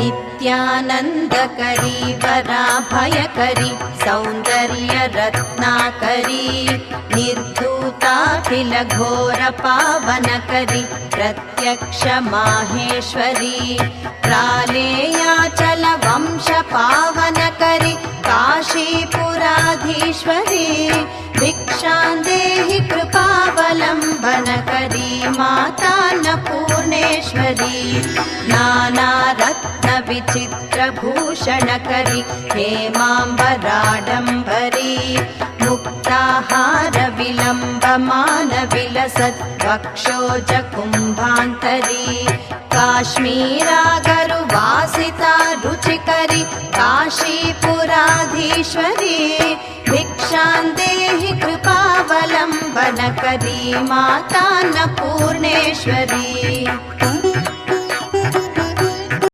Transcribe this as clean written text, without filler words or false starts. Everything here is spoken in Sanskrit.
नित्यानन्दकरी वराभयकरी सौन्दर्यरत्नाकरी निर्धूताखिलघोरपावनकरी प्रत्यक्ष माहेश्वरी प्रालेयाचलवंशपावनकरी काशीपुराधीश्वरी भिक्षां देहि कृपावलम्बनकरी मातान्नपूर्णेश्वरी नानारत्नविचित्रभूषणकरी हेमाम्बराडम्बरी मुक्ताहारविलम्बमानविलसत् वक्षोजकुम्भान्तरी काश्मीरागरुवासिता रुचिकरी काशीपुराधीश्वरी भिक्षां देहि कृपावलम्बनकरी मातान्नपूर्णेश्वरी।